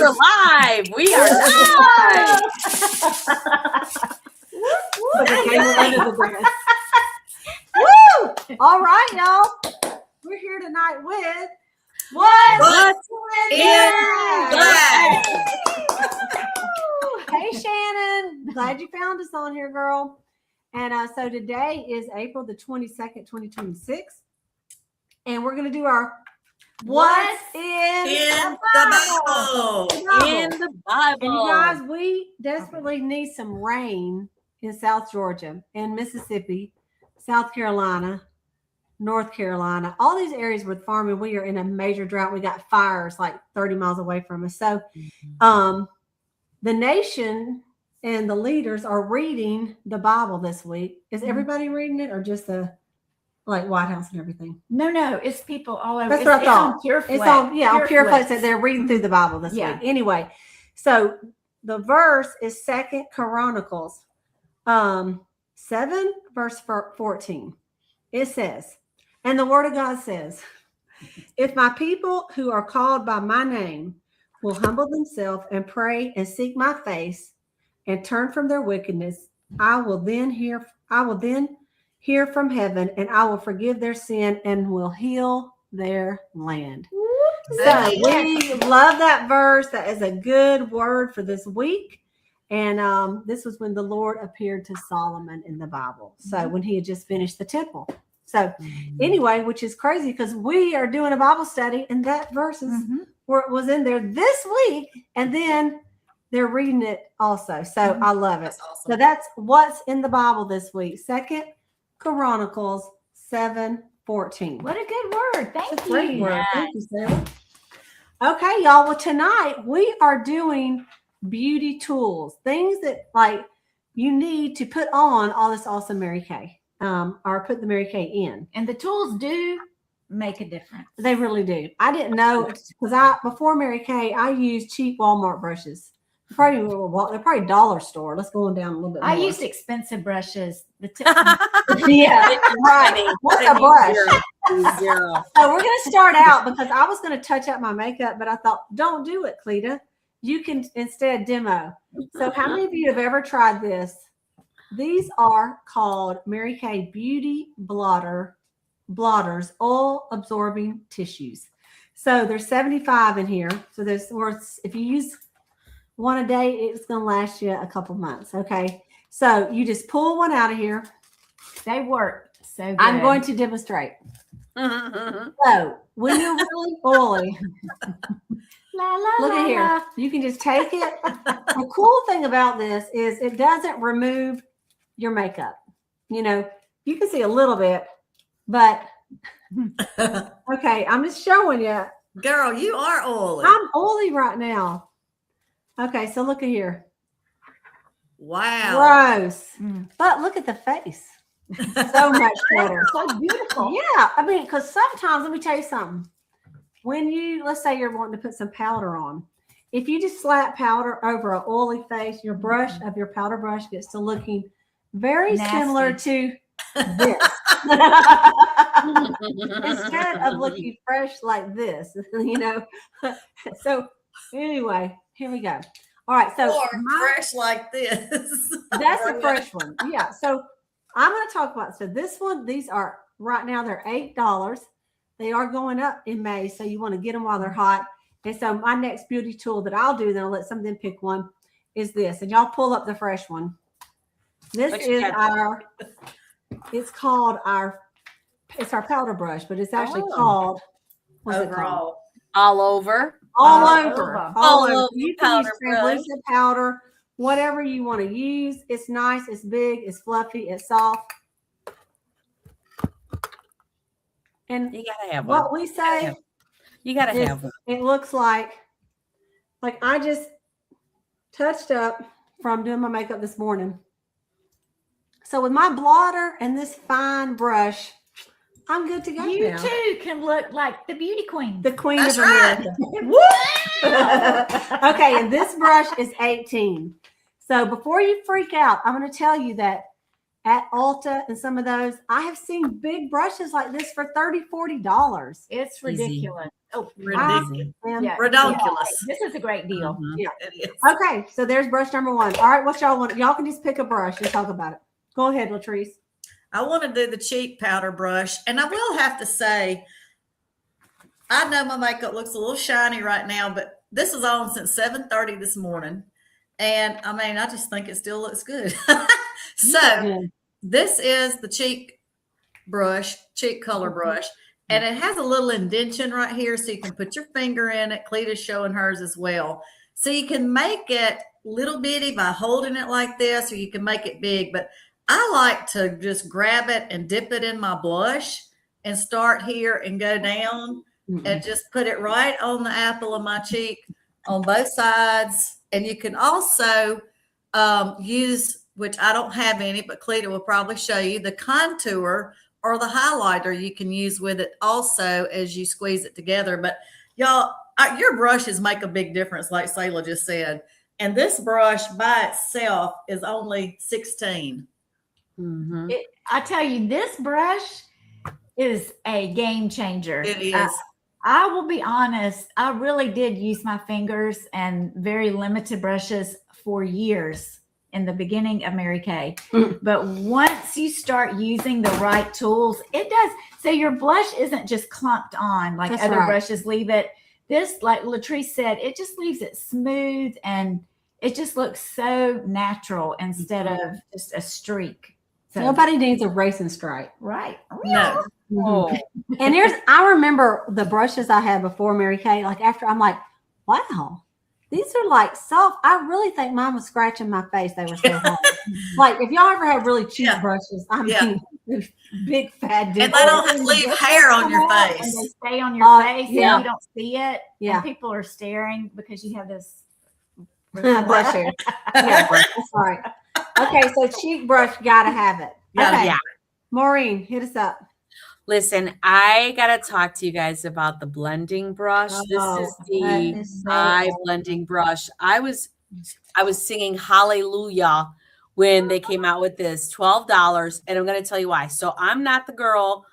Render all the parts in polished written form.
We're live. We are live. Woo! All right, y'all. We're here tonight with What's in Black? Hey, Shannon. Glad you found us on here, girl. And so today is April the 22nd, 2026. And we're going to do our What's in the Bible? In the Bible. And you guys, we desperately need some rain in South Georgia and Mississippi, South Carolina, North Carolina, all these areas with farming. We are in a major drought. We got fires like 30 miles away from us. So the nation and the leaders are reading the Bible this week. Is everybody reading it or just the White House and everything? No, it's people all over. That's what I thought. On Pure It's on Pure Flex that they're reading through the Bible this week. Anyway, so the verse is 2 Chronicles 7 verse 14. It says, and the word of God says, if my people who are called by my name will humble themselves and pray and seek my face and turn from their wickedness, I will then hear from heaven, and I will forgive their sin and will heal their land. So we love that verse. That is a good word for this week. And this was when the Lord appeared to Solomon in the Bible. So when he had just finished the temple. So anyway, which is crazy because we are doing a Bible study and that verse was in there this week. And then they're reading it also. So I love it. That's awesome. So that's what's in the Bible this week. 2 Chronicles 7:14. What a good word. Thank you. Great word. Thank you, Sarah. Okay, y'all. Well, tonight we are doing beauty tools, things that you need to put on all this awesome Mary Kay, or put the Mary Kay in. And the tools do make a difference. They really do. I didn't know because before Mary Kay, I used cheap Walmart brushes. They're probably dollar store. Let's go on down a little bit more. I used expensive brushes. Yeah, right. What's a brush? So we're going to start out because I was going to touch up my makeup, but I thought, don't do it, Cleta. You can instead demo. So how many of you have ever tried this? These are called Mary Kay Beauty Blotters, oil absorbing tissues. So there's 75 in here. So if you use one a day, it's going to last you a couple months. Okay. So you just pull one out of here. They work so good. I'm going to demonstrate. So when you're really oily, look at here. You can just take it. The cool thing about this is it doesn't remove your makeup. You can see a little bit, but okay, I'm just showing you. Girl, you are oily. I'm oily right now. Okay, so look at here. Wow. Gross. But look at the face. So much better. So beautiful. Yeah. I mean, because sometimes, let me tell you something. When let's say you're wanting to put some powder on, if you just slap powder over an oily face, your brush of your powder brush gets to looking very similar to this. Instead of looking fresh like this, So anyway, here we go. All right. So fresh like this. That's a fresh one. Yeah. So I'm going to talk about, this one, these are right now, they're $8. They are going up in May. So you want to get them while they're hot. And so my next beauty tool that I'll do, then I'll let some of them pick one, is this. And y'all pull up the fresh one. This is it's our powder brush, but it's actually called, what's it called? All over. All over. You can use Powder translucent powder, whatever you want to use. It's nice, it's big, it's fluffy, it's soft. And you gotta have one. What we say, you gotta have one. It looks like I just touched up from doing my makeup this morning. So with my blotter and this fine brush, I'm good to go. You now. too can look like the beauty queen. The queen That's of America. Okay, and this brush is 18. So before you freak out, I'm going to tell you that at Ulta and some of those, I have seen big brushes like this for $30, $40. It's Easy. ridiculous. Oh, Ridiculous. yeah. Redonkulous. This is a great deal. Mhm. Yeah. It is. Okay, so there's brush number 1. All right, what y'all want? Y'all can just pick a brush and talk about it. Go ahead, Latrice. I want to do the cheek powder brush. And I will have to say, I know my makeup looks a little shiny right now, but this is on since 7:30 this morning. And I mean, I just think it still looks good. So this is the cheek brush, cheek color brush. And it has a little indentation right here so you can put your finger in it. Cleta's showing hers as well. So you can make it little bitty by holding it like this, or you can make it big. But I like to just grab it and dip it in my blush and start here and go down and just put it right on the apple of my cheek on both sides. And you can also use, which I don't have any, but Cleta will probably show you, the contour or the highlighter you can use with it also as you squeeze it together. But y'all, your brushes make a big difference, like Selah just said. And this brush by itself is only 16. Mm-hmm. I tell you, this brush is a game changer. It is. I will be honest, I really did use my fingers and very limited brushes for years in the beginning of Mary Kay. But once you start using the right tools, it does. So your blush isn't just clumped on like That's other right. brushes leave it. This, like Latrice said, it just leaves it smooth and it just looks so natural instead of just a streak. So, Nobody needs a racing stripe. right. No. Mhm. And I remember the brushes I had before Mary Kay, like after I'm like, wow, these are like soft. I really think mine was scratching my face. They were so hard. Like if y'all ever had really cheap brushes, I mean, big fat And they don't leave hair on your And face. they stay on your face yeah. and you don't see it. Yeah. And people are staring because you have this brush hair. Yeah, that's right. Okay, so cheek brush, gotta have it. Gotta Okay, Yeah. Maureen, hit us up. Listen, I gotta talk to you guys about the blending brush. Oh, This is that the is so eye awesome. blending brush. I was singing hallelujah when they came out with this, $12, and I'm gonna tell you why. So I'm not the girl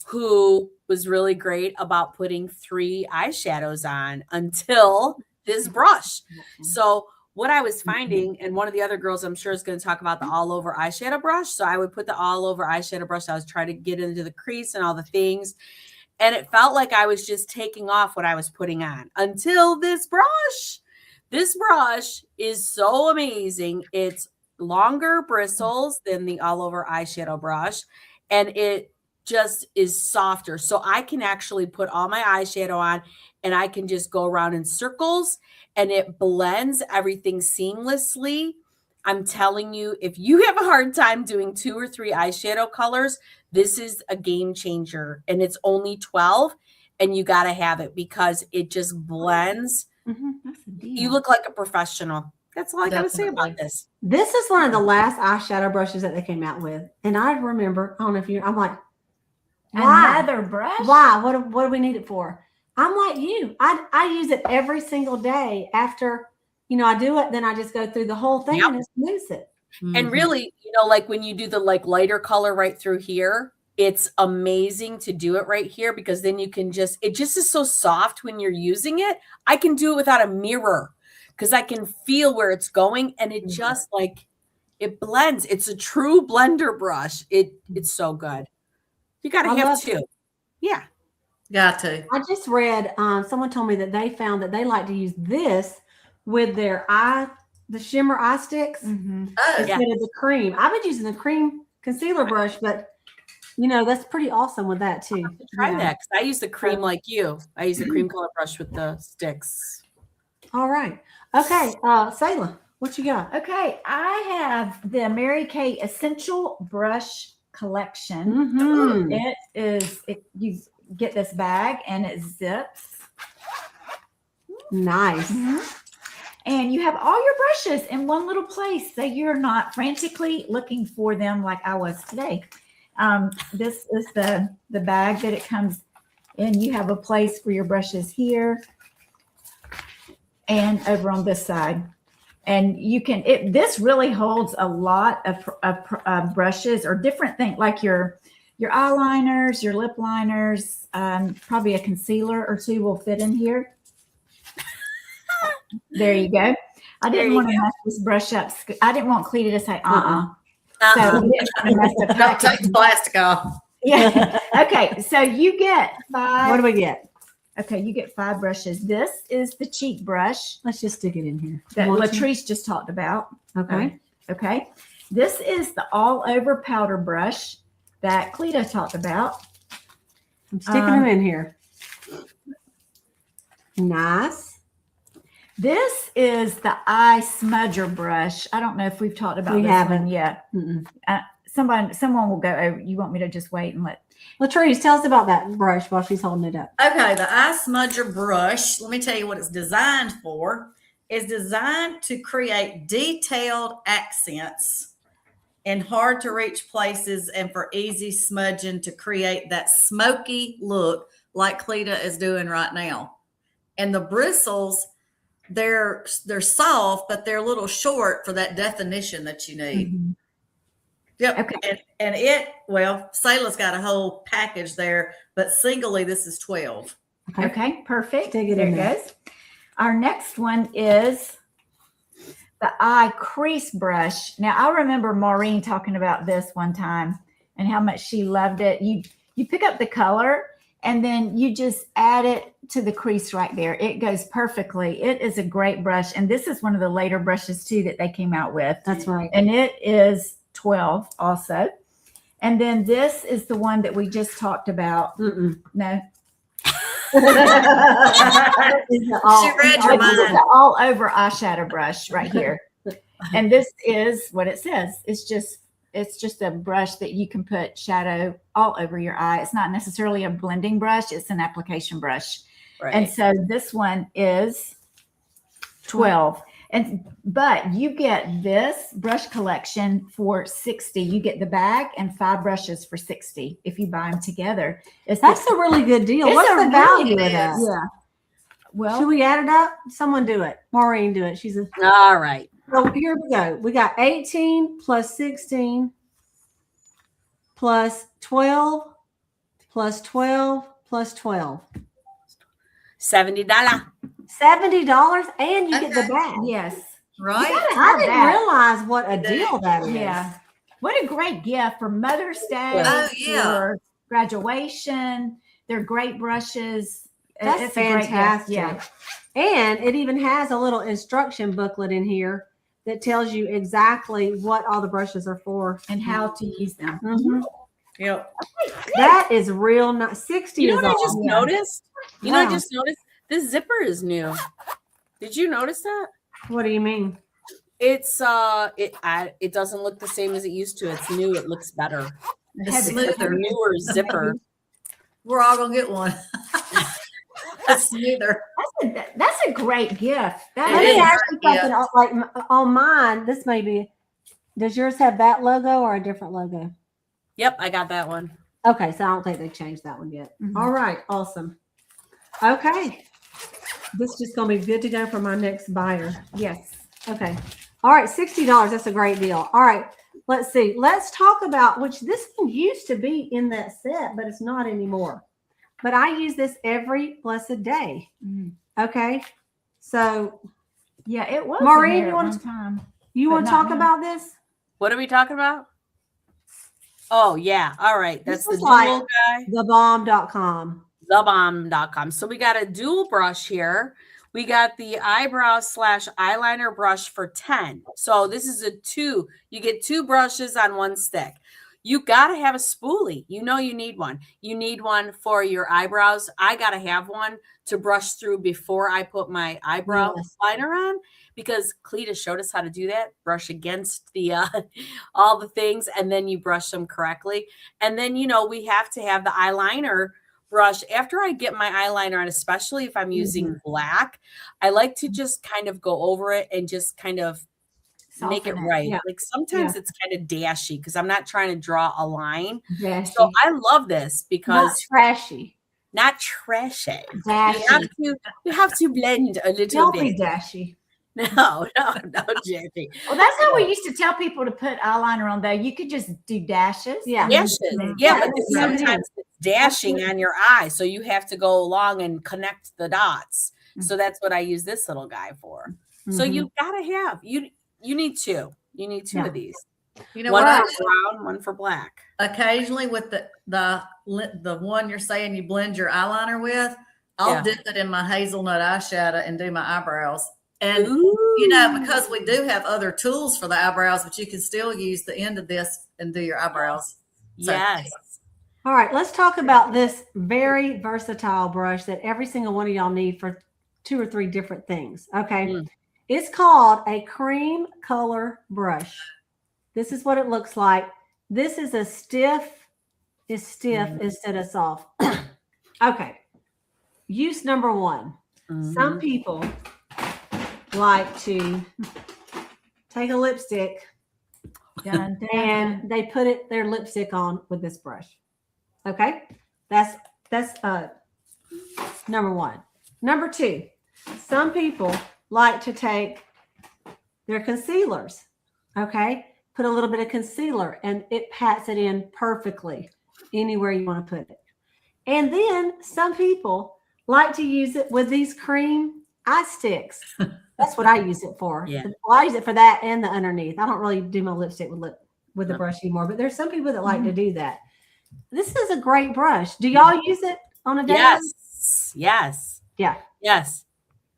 who was really great about putting 3 eyeshadows on until this brush. So what I was finding, and one of the other girls I'm sure is going to talk about the all over eyeshadow brush. So I would put the all over eyeshadow brush. I was trying to get into the crease and all the things. And it felt like I was just taking off what I was putting on until this brush. This brush is so amazing. It's longer bristles than the all over eyeshadow brush. And it just is softer. So I can actually put all my eyeshadow on and I can just go around in circles and it blends everything seamlessly. I'm telling you, if you have a hard time doing 2 or 3 eyeshadow colors, this is a game changer. And it's only $12 and you got to have it because it just blends. That's a deal. You look like a professional. That's all I got to say about this. This is one of the last eyeshadow brushes that they came out with. And I remember, I don't know if I'm like, why? Another brush? Why? What do we need it for? I'm like you. I use it every single day after, I do it. Then I just go through the whole thing Yep. and it smooths it. And really, like when you do the lighter color right through here, it's amazing to do it right here because then you can it just is so soft when you're using it. I can do it without a mirror because I can feel where it's going and it just it blends. It's a true blender brush. It's so good. You got to I have love 2. Yeah. Got to. I just read, someone told me that they found that they like to use this with their the shimmer eye sticks Mm-hmm. Oh, instead of the cream. I've been using the cream concealer brush, but that's pretty awesome with that too. Try that because I use the cream like you. I use the cream color brush with the sticks. All right. Okay. Selah, what you got? Okay, I have the Mary Kay Essential Brush Collection. Mm-hmm. You get this bag and it zips. Nice. And you have all your brushes in one little place so you're not frantically looking for them like I was today. This is the bag that it comes in. You have a place for your brushes here and over on this side. And you can, this really holds a lot of brushes or different things like your eyeliners, your lip liners, probably a concealer or two will fit in here. There you go. I didn't want to mess this brush up. I didn't want Cleta to say, So we didn't want to mess up Don't take the plastic off. Yeah. Okay. So you get 5. What do we get? Okay. You get 5 brushes. This is the cheek brush Let's just stick it in here. that Latrice just talked about. Okay. Okay. This is the all over powder brush that Cleta talked about. I'm sticking them in here. Nice. This is the eye smudger brush. I don't know if we've talked about We this haven't one yet. Someone will go over. You want me to just wait and let Latrice, tell us about that brush while she's holding it up. Okay, the eye smudger brush, let me tell you what it's designed for. It's designed to create detailed accents in hard to reach places and for easy smudging to create that smoky look like Cleta is doing right now. And the bristles, they're soft, but they're a little short for that definition that you need. Mm-hmm. Yep. Okay. And Selah's got a whole package there, but singly, this is 12. Okay, perfect. Dig it there in it there. goes. Our next one is the eye crease brush. Now, I remember Maureen talking about this one time and how much she loved it. You pick up the color and then you just add it to the crease right there. It goes perfectly. It is a great brush. And this is one of the later brushes too that they came out with. That's right. And it is 12 also. And then this is the one that we just talked about. No. She read your This is mind. the all over eyeshadow brush right here. And this is what it says. It's just a brush that you can put shadow all over your eye. It's not necessarily a blending brush. It's an application brush. Right. And so this one is 12. But you get this brush collection for $60. You get the bag and 5 brushes for $60 if you buy them together. That's a really good deal. It's What's a the value really of that? yeah. Well, Should we add it up? Someone do it. Maureen do it. She's a. All right. So here we go. We got 18 plus 16 plus 12 plus 12 plus 12. $70. $70 and you get the Okay. bag. yes. Right? I didn't realize what a deal that is. Yeah. What a great gift for Mother's Day, Oh, yeah. for graduation. They're great brushes. That's It's a great gift. fantastic. Yeah. And it even has a little instruction booklet in here that tells you exactly what all the brushes are for. And how to use them. Mhm. Yep. That is real nice. 60 You know is what I all. just noticed? You know what Wow. I just noticed? This zipper is new. Did you notice that? What do you mean? It's it doesn't look the same as it used to. It's new. It looks better. It's It's like a smoother. newer zipper. We're all going to get one. It's smoother. That's a great gift. That Let It me is. ask you Yeah. something. Like on mine, this may be. Does yours have that logo or a different logo? Yep, I got that one. Okay, so I don't think they changed that one yet. Mhm. All right, awesome. Okay, this is just gonna be good to go for my next buyer. Yes. Okay, all right, $60. That's a great deal. All right, let's see. Let's talk about which this one used to be in that set, but it's not anymore. But I use this every blessed day. Mhm. Okay, so Yeah, it was. Maureen, in there you at wanna- one time. you But want to not talk now. about this? What are we talking about? Oh, yeah. All right. That's This the is like- dual guy. Thebomb.com. Thebomb.com. So we got a dual brush here. We got the eyebrow / eyeliner brush for 10. So this is a 2. You get 2 brushes on one stick. You got to have a spoolie. You know you need one. You need one for your eyebrows. I got to have one to brush through before I put my eyebrow Yes. liner on because Cleta showed us how to do that. Brush against the all the things and then you brush them correctly. And then, you know, we have to have the eyeliner brush after I get my eyeliner on, especially if I'm using black. I like to just kind of go over it and just kind of make it Soften right. Yeah. Like sometimes it's kind of dashy because I'm not trying to draw a line. Dashy. So I love this Not because trashy. not trashy. Dashy. You have to blend a little Don't be bit. dashy. No, Jackie. Well, that's how we used to tell people to put eyeliner on, though. You could just do dashes. Yeah. Dashes. Mhm. Yeah, Yeah, but it's sometimes it's dashing on your eye. So you have to go along and connect the dots. So that's what I use this little guy for. So Mhm. you gotta have you need two. You need two Yeah. of these. You know One what? for brown, one for black. Occasionally with the one you're saying you blend your eyeliner with, I'll Yeah. dip it in my hazelnut eyeshadow and do my eyebrows. And Ooh. you know, because we do have other tools for the eyebrows, but you can still use the end of this and do your eyebrows. So- Yes. All right, let's talk about this very versatile brush that every single one of y'all need for 2 or 3 different things. Okay. Mm. It's called a cream color brush. This is what it looks like. This is stiff instead of soft. Okay. Use number 1. Some people like to take a lipstick Dun, dun, and they put their lipstick on with this brush. Okay, that's number 1. Number 2, some people like to take their concealers. Okay, put a little bit of concealer and it pats it in perfectly anywhere you want to put it. And then some people like to use it with these cream eye sticks. That's what I use it for. Yeah. Well, I use it for that and the underneath. I don't really do my lipstick with the brush anymore, but there's some people that like to do that. This is a great brush. Do y'all use it on a daily? Yes. Yeah. Yes.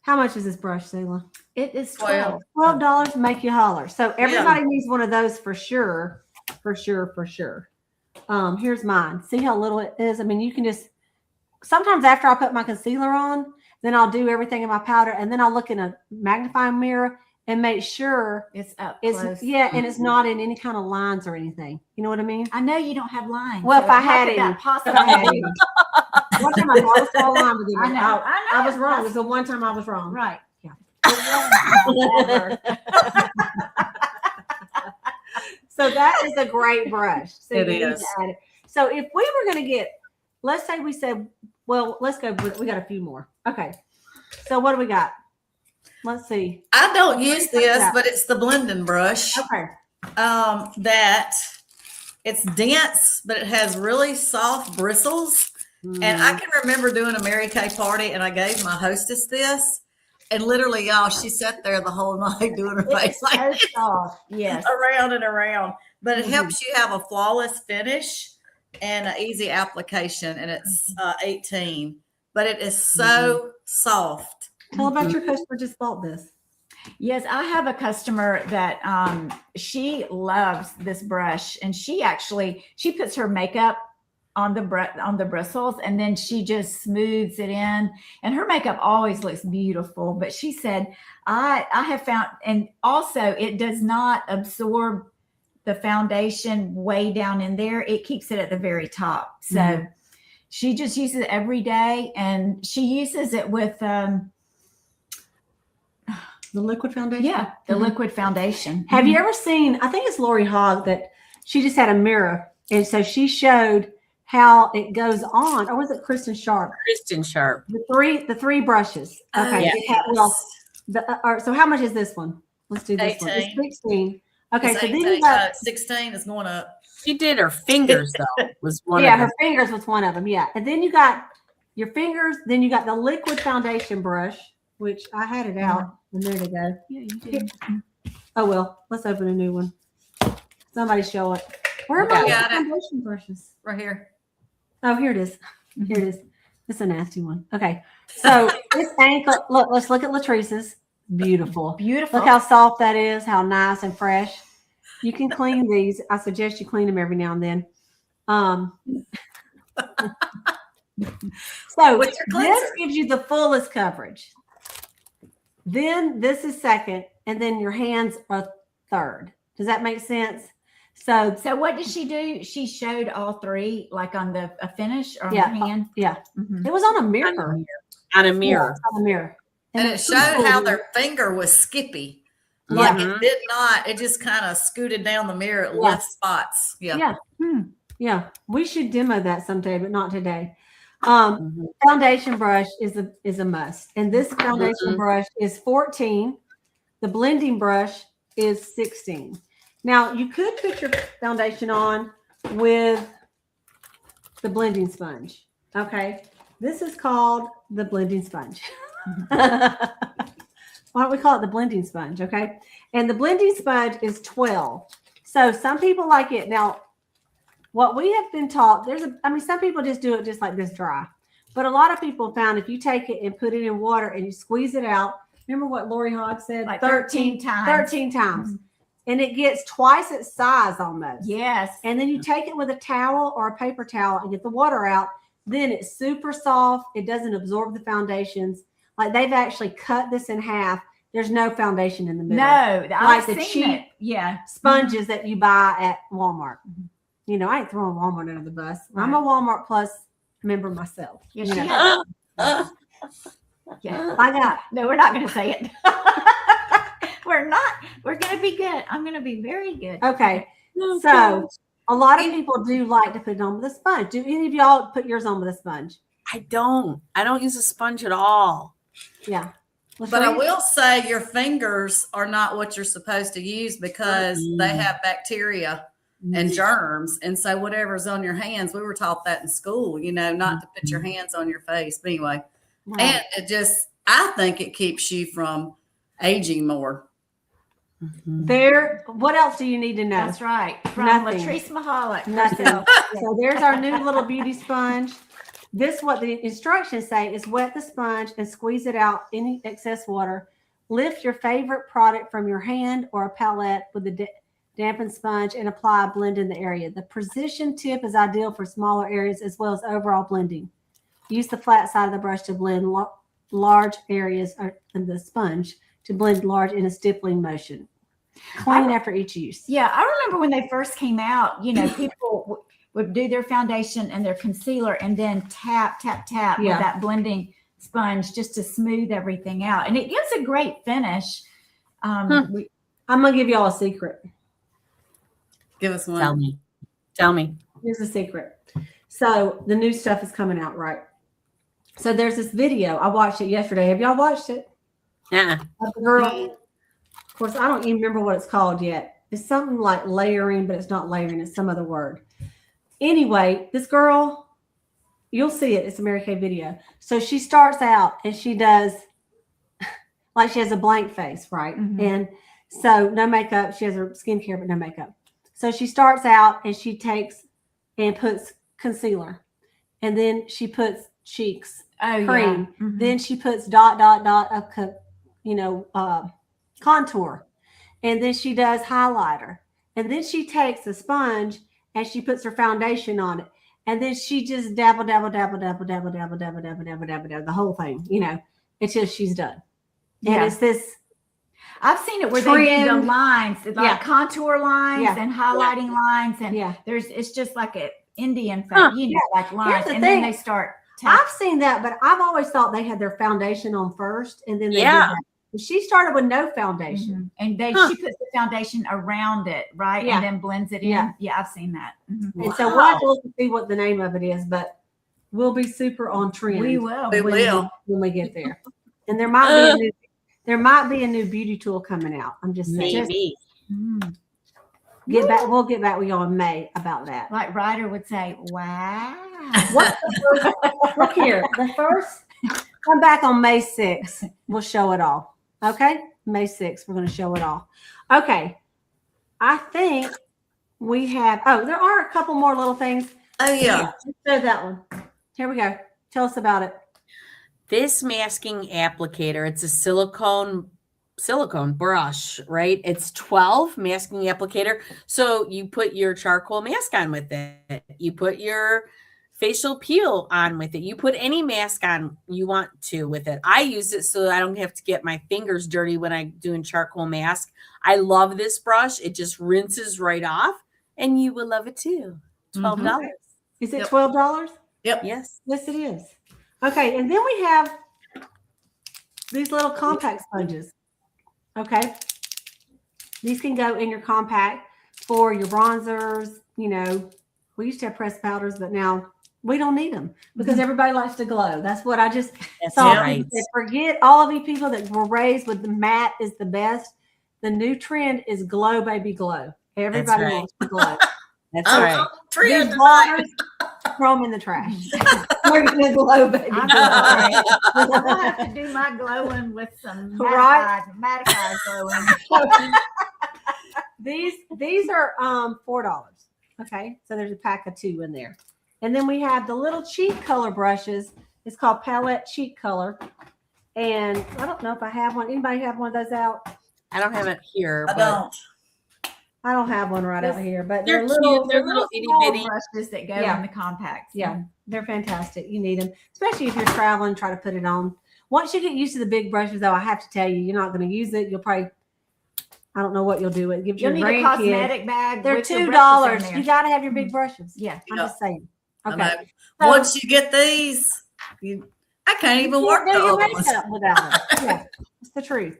How much is this brush, Selah? It is 12. $12 make you holler. So everybody needs one of those for sure. For sure. Here's mine. See how little it is? I mean, you can just sometimes after I put my concealer on, then I'll do everything in my powder and then I'll look in a magnifying mirror and make sure It's up it's close. and it's not in any kind of lines or anything. You know what I mean? I know you don't have lines. Well, so if I how had could any, that if possibly I had be? any. One time I was so line with you. I know. I was wrong. It was the one time I was wrong. Right. Whatever. So that is a great brush. So It you need is. to add it. So if we were going to get, let's say we said, well, let's go. We got a few more. Okay. So what do we got? Let's see. I don't use this, that? but it's the blending brush. Okay. That it's dense, but it has really soft bristles. And I can remember doing a Mary Kay party, and I gave my hostess this, and literally, y'all, she sat there the whole night doing her face like So this, soft. Yes. around and around. But it helps you have a flawless finish and an easy application, and it's 18. But it is so soft. Tell about your customer just bought this. Yes, I have a customer that she loves this brush, and she puts her makeup on the bristles, and then she just smooths it in, and her makeup always looks beautiful. But she said, I have found, and also it does not absorb the foundation way down in there. It keeps it at the very top. So she just uses it every day, and she uses it with The liquid foundation? the liquid foundation. Have you ever seen, I think it's Lori Hogg that she just had a mirror. And so she showed how it goes on. Or was it Kristen Sharp? Kristen Sharp. The three brushes. Okay. So how much is this one? Let's do this one. 18. It's 16. Okay. It's So then 18, you got 16 is going up. She did her fingers though. Was one yeah, of her them. fingers was one of them. Yeah. And then you got your fingers. Then you got the liquid foundation brush, which I had it out a minute ago. Yeah, you did. Oh, well, let's open a new one. Somebody show it. Where are I my got it. foundation brushes? Right here. Oh, here it is. Here it is. It's a nasty one. Okay. So this ankle, look, let's look at Latrice's. Beautiful. Beautiful. Look how soft that is, how nice and fresh. You can clean these. I suggest you clean them every now and then. So With your this cleanser. gives you the fullest coverage. Then this is second, and then your hands are third. Does that make sense? So So what did she do? She showed all three, like on a finish or on Yeah. her hand. yeah, Mhm. it was on a mirror. On a mirror. Yeah, on a mirror. And it it's showed pretty how cool. their finger was skippy. Like Mhm. it did not, it just kind of scooted down the mirror. It Yeah. left spots. Yeah. Yeah. Hmm. Yeah. We should demo that someday, but not today. Mhm. Foundation brush is a must. And this foundation Mhm. brush is 14. The blending brush is $16. Now you could put your foundation on with the blending sponge. Okay. This is called the blending sponge. Why don't we call it the blending sponge? Okay. And the blending sponge is 12. So some people like it. Now, what we have been taught, some people just do it just like this dry. But a lot of people found if you take it and put it in water and you squeeze it out, remember what Lori Hogg said? Like 13 times. 13 times. Mm-hmm. And it gets twice its size almost. Yes. And then you take it with a towel or a paper towel and get the water out. Then it's super soft. It doesn't absorb the foundations. Like they've actually cut this in half. There's no foundation in the middle. No, like the cheap sponges mm-hmm. that you buy at Walmart. Mm-hmm. You know, I ain't throwing Walmart under the bus. Right. I'm a Walmart Plus member myself. Yes, you know. Yeah. I got. No, we're not going to say it. We're not. We're going to be good. I'm going to be very good. Okay. So a lot of people do like to put it on with a sponge. Do any of y'all put yours on with a sponge? I don't use a sponge at all. Yeah. But I will say your fingers are not what you're supposed to use because they have bacteria and germs. And so whatever's on your hands, we were taught that in school, you know, not to put your hands on your face. But anyway, and it just, I think it keeps you from aging more. What else do you need to know? That's right. From Nothing. Latrice Mahalik. Nothing. So there's our new little beauty sponge. This, what the instructions say, is wet the sponge and squeeze it out any excess water. Lift your favorite product from your hand or a palette with the dampened sponge and apply a blend in the area. The precision tip is ideal for smaller areas as well as overall blending. Use the flat side of the brush to blend large areas in the sponge to blend large in a stippling motion. Clean after each use. Yeah, I remember when they first came out, you know, people would do their foundation and their concealer and then tap with that blending sponge just to smooth everything out. And it gives a great finish. I'm going to give y'all a secret. Give us one. Tell me. Here's a secret. So the new stuff is coming out, right? So there's this video. I watched it yesterday. Have y'all watched it? Yeah. Of the girl. Of course, I don't even remember what it's called yet. It's something like layering, but it's not layering. It's some other word. Anyway, this girl, you'll see it. It's a Mary Kay video. So she starts out and she does, like she has a blank face, right? Mm-hmm. And so no makeup. She has her skincare, but no makeup. So she starts out and she takes and puts concealer. And then she puts cheeks, cream. Yeah. Mm-hmm. Then she puts dot of, contour. And then she does highlighter. And then she takes a sponge and she puts her foundation on it. And then she just dabble the whole thing, you know, until she's done. And it's this. I've seen it where they do the lines, like contour lines and highlighting lines. And it's just like an Indian, like lines. And then they start. I've seen that, but I've always thought they had their foundation on first and then they did that. She started with no foundation. Mm-hmm. And she puts the foundation around it, right? Yeah. And then blends it in. Yeah, I've seen that. Mm-hmm. And so we'll have to look and see what the name of it is, but we'll be super on trend. We will. When we get there. And there might be a new beauty tool coming out. I'm just saying. Maybe. We'll get back with y'all in May about that. Like Ryder would say, wow. Look here. The first come back on May 6th. We'll show it all. Okay, May 6th, we're going to show it all. Okay, I think we have, there are a couple more little things. Oh, yeah. Let's show that one. Here we go. Tell us about it. This masking applicator, it's a silicone brush, right? It's 12 masking applicator. So you put your charcoal mask on with it. You put your facial peel on with it. You put any mask on you want to with it. I use it so I don't have to get my fingers dirty when I'm doing charcoal mask. I love this brush. It just rinses right off and you will love it too. $12. Mm-hmm. Is it $12? Yep. Yes. Yes, it is. Okay. And then we have these little compact sponges. Okay. These can go in your compact for your bronzers. You know, we used to have pressed powders, but now we don't need them because everybody likes to glow. That's what I just That's saw. right. People say, forget all of you people that were raised with the matte is the best. The new trend is glow, baby, glow. Everybody right. wants to glow. That's right. These blotters, throw them in the trash. We're gonna glow, baby. I'm glow. sorry. I'll have to do my glowing with some mattified glowing. These are $4. Okay, so there's a pack of 2 in there, and then we have the little cheek color brushes. It's called Palette Cheek Color, and I don't know if I have one. Anybody have one of those out? I don't have it here. I But don't. I don't have one right out here, but they're little. cute. They're little itty Small bitty. brushes that go Yeah. in the compacts. Yeah, they're fantastic. You need them, especially if you're traveling. Try to put it on. Once you get used to the big brushes, though, I have to tell you, you're not going to use it. You'll probably, I don't know what you'll do. It gives You'll your need a grandkids. cosmetic bag. They're with your $2. brushes in there. You got to have your big brushes. Yeah. I'm Yeah. just saying. I Okay. know. So- Once you get these, I can't even You work can't the do your other ones. makeup without them. Yeah, it's the truth.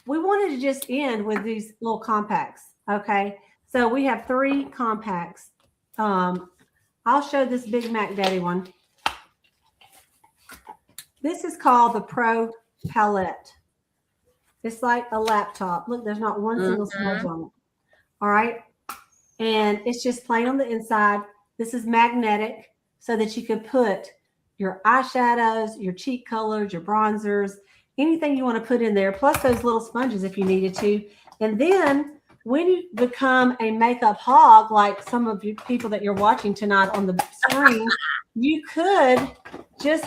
We wanted to just end with these little compacts. Okay, so we have 3 compacts. I'll show this Big Mac Daddy one. This is called the Pro Palette. It's like a laptop. Look, there's not one single smudge on it. All right, and it's just plain on the inside. This is magnetic, so that you could put your eyeshadows, your cheek colors, your bronzers, anything you want to put in there, plus those little sponges if you needed to. And then when you become a makeup hog, like some of you people that you're watching tonight on the screen, you could just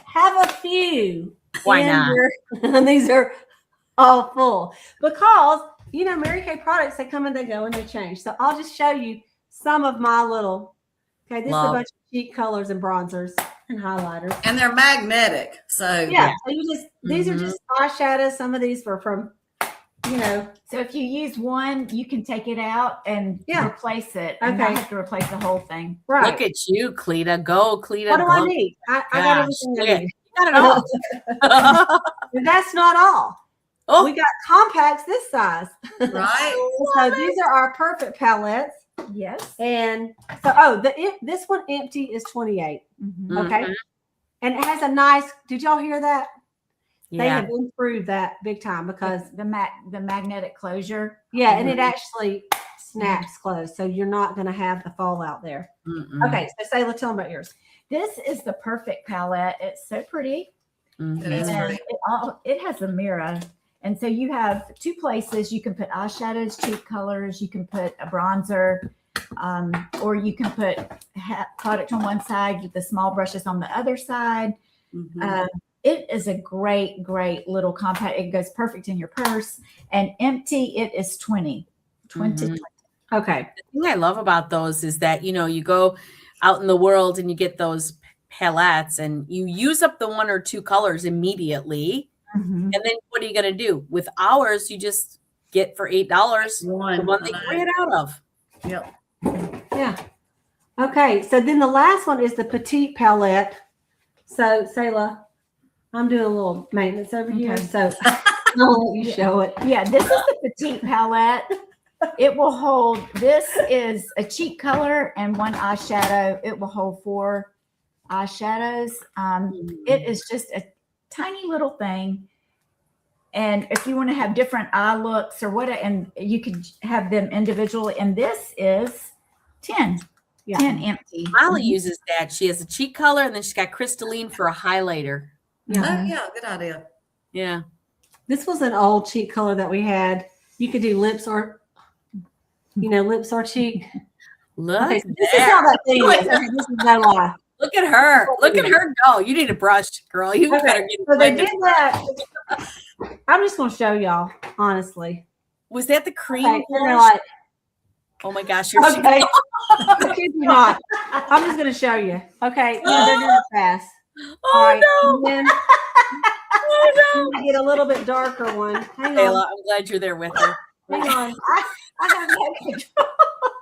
have a few. Why not? And these are all full because, you know, Mary Kay products, they come and they go and they change. So I'll just show you some of my little, okay, this is a bunch of cheek colors and bronzers and highlighters. And they're magnetic. So Yeah, so you just, these are just eyeshadows. Some of these were from, you know. So if you use one, you can take it out and replace it. And Okay. not have to replace the whole thing. Right. Look at you, Cleta. Go, Cleta. What do go. I need? I got everything look I at- need. You got it all. And that's not all. Oh. We got compacts this size. right. So these are our perfect palettes. Yes. And so, this one empty is 28. Mhm. Okay. And it has a nice, did y'all hear that? They Yeah. have improved that big time because, The magnetic closure. yeah, and it actually snaps closed. So you're not going to have the fallout there. Okay. So Sayla, tell them about yours. This is the perfect palette. It's so pretty. It is And pretty. it has a mirror. And so you have 2 places. You can put eyeshadows, cheek colors. You can put a bronzer, or you can put product on one side with the small brushes on the other side. It is a great, great little compact. It goes perfect in your purse. And empty, it is 20. 20. Okay. The thing I love about those is that, you know, you go out in the world and you get those palettes and you use up the 1 or 2 colors immediately. Mhm. And then what are you going to do? With ours, you just get for $8 the one that you ran out of. Yep. Yeah. Okay. So then the last one is the petite palette. So Sayla, I'm doing a little maintenance over here. Okay. So I'll let you show it. Yeah, this is the petite palette. It will hold, this is a cheek color and 1 eyeshadow. It will hold 4 eyeshadows. It is just a tiny little thing. And if you want to have different eye looks or what, and you could have them individually. And this is 10. Yeah. 10 empty. Molly uses that. She has a cheek color and then she's got crystalline for a highlighter. Yeah. Oh, yeah. Good idea. Yeah. This was an old cheek color that we had. You could do lips or, lips or cheek. Look Okay, at so this is how that. that thing is. Okay, this is no lie. Look at her. Look at her go. You need a brush, girl. You Okay, better get so they like did that. I'm just going to show y'all, honestly. Was that the cream? Okay, you're gonna blush? like, Oh my gosh, you're okay. I kid you not. I'm just going to show you. Okay, they're doing it fast. All right, Oh and then no. I get a little bit darker one. Hang Kayla, on. I'm glad you're there with her. Hang on. I have no control.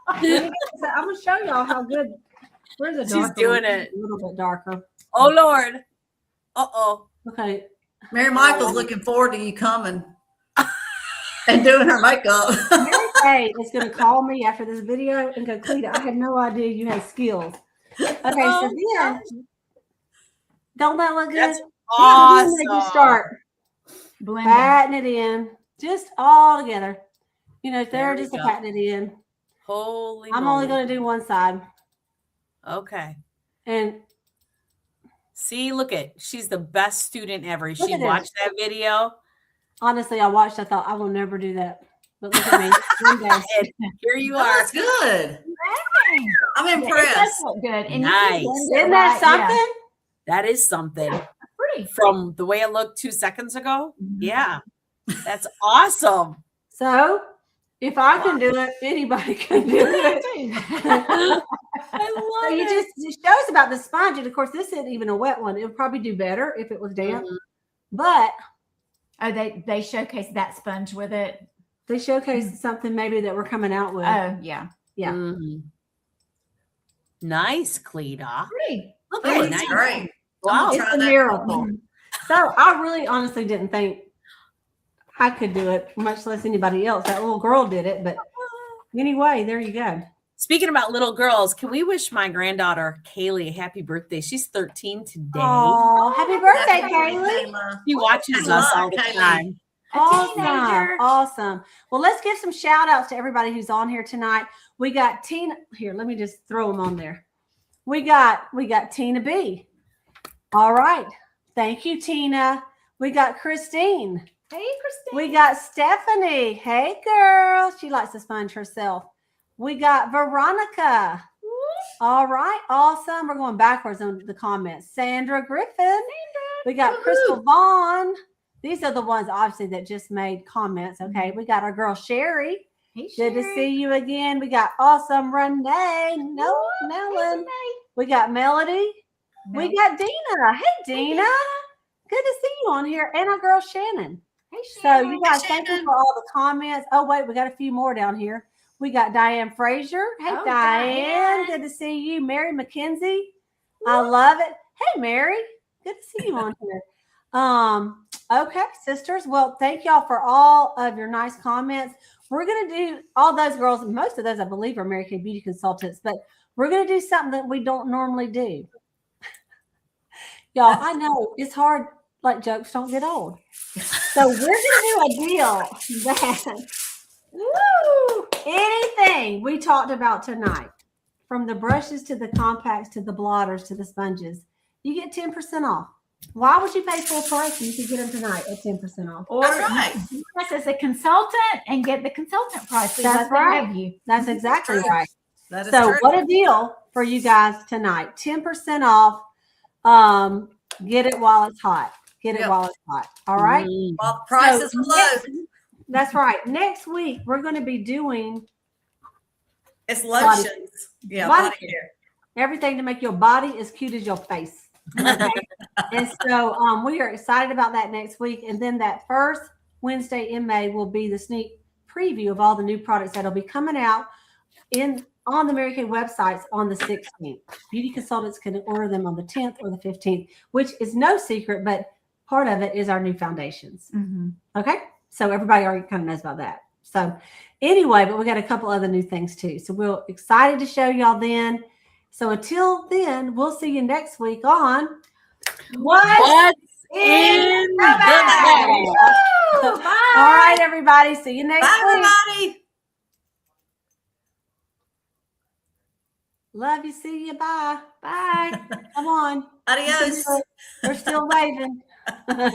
I'm going to show y'all how good. Where's the She's darker doing one? it. A little bit darker. Oh Lord. Uh-oh. Okay. Mary Michael's looking forward to you coming and doing her makeup. Mary A is going to call me after this video and go, Cleta, I had no idea you had skills. Okay, Oh, so then, don't that look good? That's Yeah, then they just awesome. start Blending. patting it in, just all together. You know, There they're we just go. patting it in. Holy I'm moly. only going to do one side. Okay. And See, look at, she's the best student ever. Look She at this. watched that video. honestly, I watched, I thought, I will never do that. But look at me. One day. And here you That are. looks good. I'm It does impressed. look good. And Nice. you can blend it Isn't that right, yeah. something? That is something. Pretty. From the way it looked 2 seconds ago. Mhm. Yeah. That's awesome. So, if I can do it, anybody can do it. I So love you it. it shows about the sponge, and of course, this isn't even a wet one. It would probably do better if it was damp. Mhm. But Oh, they showcase that sponge with it. they showcased something maybe that we're coming out with. Oh, yeah. Yeah. Mhm. Nice, Cleta. Pretty. Look That at looks nice. great. Wow. I'm It's try a that. miracle. So I really honestly didn't think I could do it, much less anybody else. That little girl did it. But anyway, there you go. Speaking about little girls, can we wish my granddaughter Kaylee a happy birthday? She's 13 today. Oh, happy birthday, Happy Kaylee. birthday, Ma. She watches I us all love the Kaylee. time. Awesome. teenager. Awesome. Well, let's give some shout outs to everybody who's on here tonight. We got Tina here. Let me just throw them on there. We got Tina B. All right. Thank you, Tina. We got Christine. Hey, Christine. We got Stephanie. Hey, girl. She likes to sponge herself. We got Veronica. All right. Awesome. We're going backwards on the comments. Sandra Griffin. We got Crystal Vaughn. These are the ones, obviously, that just made comments. Okay. We got our girl, Sherry. Hey, Good to Sherry. see you again. We got awesome Renee. No, Hey, Melon. Renee. We got Melody. We got Dina. Hey, Dina. Good to see you on here. And our girl, Shannon. Hey, So Sherry. you guys, thank you for all the comments. Oh, wait, we got a few more down here. We got Diane Frazier. Hey, Oh, Diane. Diane. Good to see you. Mary McKenzie. I love it. Hey, Mary. Good to see you on here. Okay, sisters. Well, thank y'all for all of your nice comments. We're going to do all those girls. Most of those, I believe, are Mary Kay Beauty Consultants, but we're going to do something that we don't normally do. Y'all, I know it's hard. Like jokes don't get old. So we're going to do a deal that anything we talked about tonight, from the brushes to the compacts to the blotters to the sponges, you get 10% off. Why would you pay full price when you could get them tonight at 10% off? Or That's right. join us as a consultant and get the consultant price. We That's let them right. have you. That's exactly True. right. That is So true. what a deal for you guys tonight. 10% off. Get it while it's hot. Get it Yep. while it's hot. All right. Mm. While the prices So are low, That's right. Next week, we're going to be doing it's lotions. Yeah, Body body care. everything to make your body as cute as your face. Okay? And so we are excited about that next week. And then that first Wednesday in May will be the sneak preview of all the new products that'll be coming out on the Mary Kay websites on the 16th. Beauty consultants can order them on the 10th or the 15th, which is no secret, but part of it is our new foundations. Mm-hmm. Okay. So everybody already kind of knows about that. So anyway, but we got a couple other new things too. So we're excited to show y'all then. So until then, we'll see you next week on What's in the bag? All right, everybody. See you next Bye, week. everybody. Love you. See you. Bye. Bye. Come on. Adios. We're still waving.